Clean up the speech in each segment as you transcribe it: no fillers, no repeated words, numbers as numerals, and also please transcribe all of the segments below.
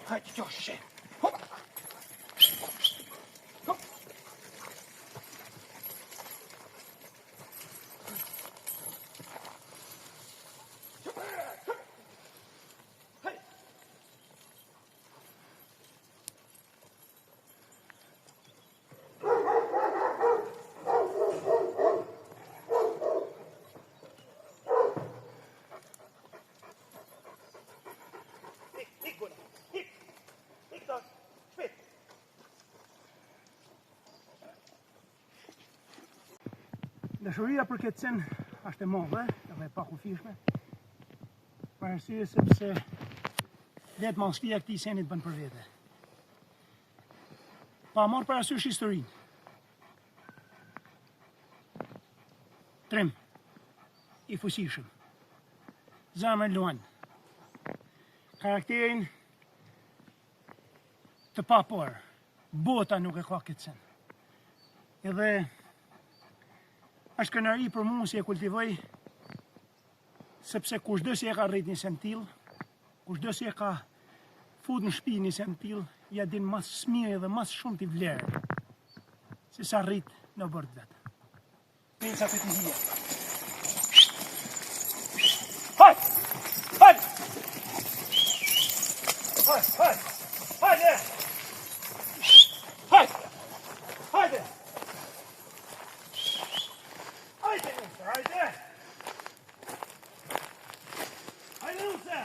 Hajde, Josh. Hopp. Hopp. Dashuria për këtë sen është e madhe edhe e pakufishme. Për arsye sepse vetë madhështia e këtij senit bën për vete. Pa marrë parasysh historinë. Trim i fuqishëm. Zemër luan. Karakterin të papor. Bota nuk e ka këtë sen. Edhe është kënaqësi për mua si e kultivoj, sepse kushdo që e ka rrit një sen tillë, kushdo që e ka fut në shtëpi një sen tillë, ja din më smirë dhe më shumë t'i vlerë, se sa rrit në bord vetë. Pensa të t'i hija. Hajde! Hajde! Hajde! Hajde! Hajde! Hajde! Hajde, Nusa, hajde! Hajde, Nusa!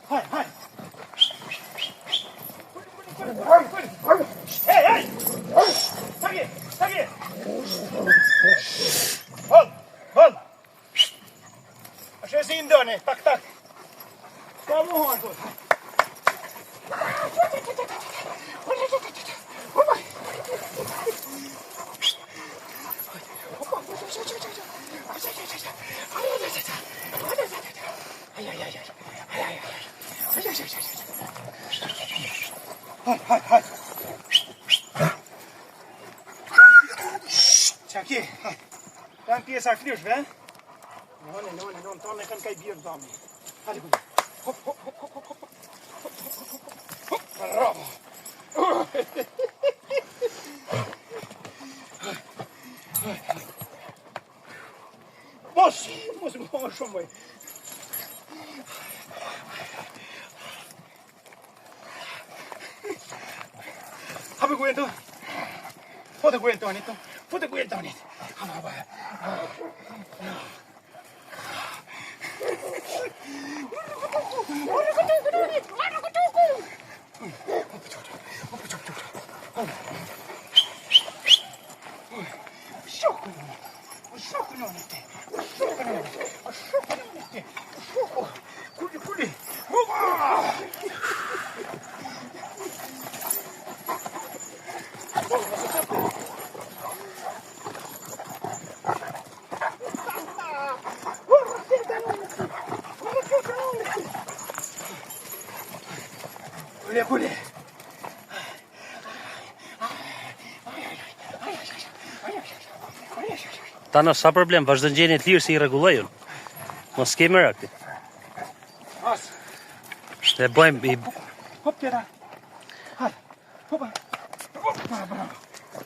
Hej, hej! Tak je! Hold! Așa zi îndone, tac. Ca muhon tot. Hai. Çaki. Ben piyesa flysh, ve? Non, tonë kanë kaj birë dami. Hajde ku. Hop. Bravo. Mos shumë. Hape kuento. Fote kuentonit. Kule. Tana, sa problem, vazhdo në gjenje të lirë si i rregullojun. Mos kemi rakti. As. E bëjmë i... Hop tjera. Hajde. Hopa.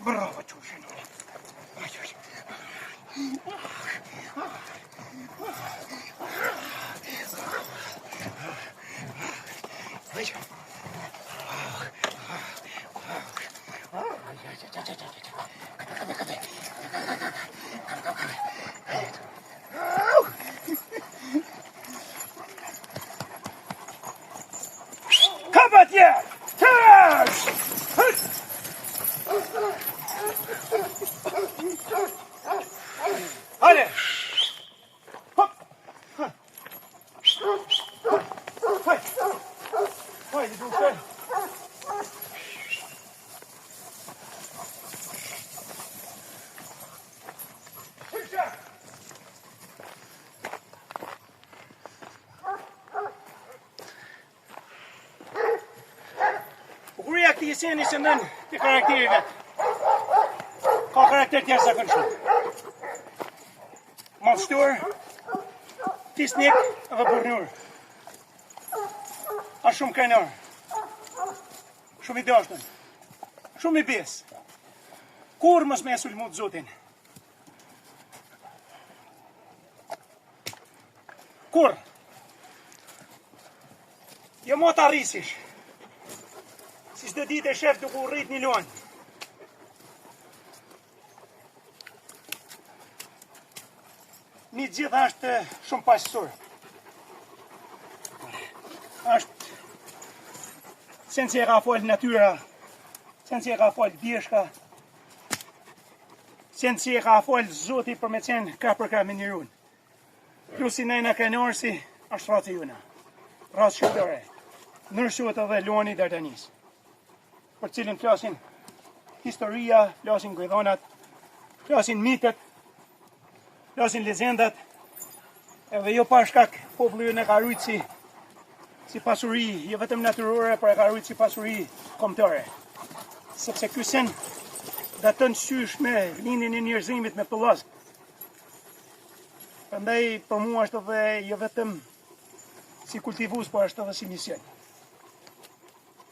Bravo, qushin. Kapatje! Ters! Hadi! Hop! Hadi këtij seni se nën të karakteri vet. Ka karakter të jashtëzakonshëm. Madhështor, fisnik dhe burnur. A shumë krenar. Shumë i dashtën. Shumë i bes. Kur mos me sulmu të Zotin. Kur? Jo mo të arrisish. Si çdo ditë e shef duke u rrit një luan. Një gjitha është shumë pasësur. Është sen që e ka folë natyra, sen që e ka folë bjeshka, sen që e ka folë Zoti për me qenë ka për ka me njërun. Plus i nejna krenorësi, është ratë juna. Ratë shqiptore. Nërshut edhe luani Dardanis. Për cilin flasin historia, flasin gëjdonat, flasin mitet, flasin lezendat, edhe jo pa shkak populli në ka rujtë si pasuri, jo vetëm natyrore, por e ka rujtë si pasuri kombëtare. Sepse ky sen datën sysh me lindjen e njerëzimit me pëllaz. Prandaj për mua është edhe jo vetëm si kultivus, por është edhe si mision.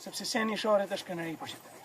Sepse seni i Sharrit është kënaqësi për shqiptar.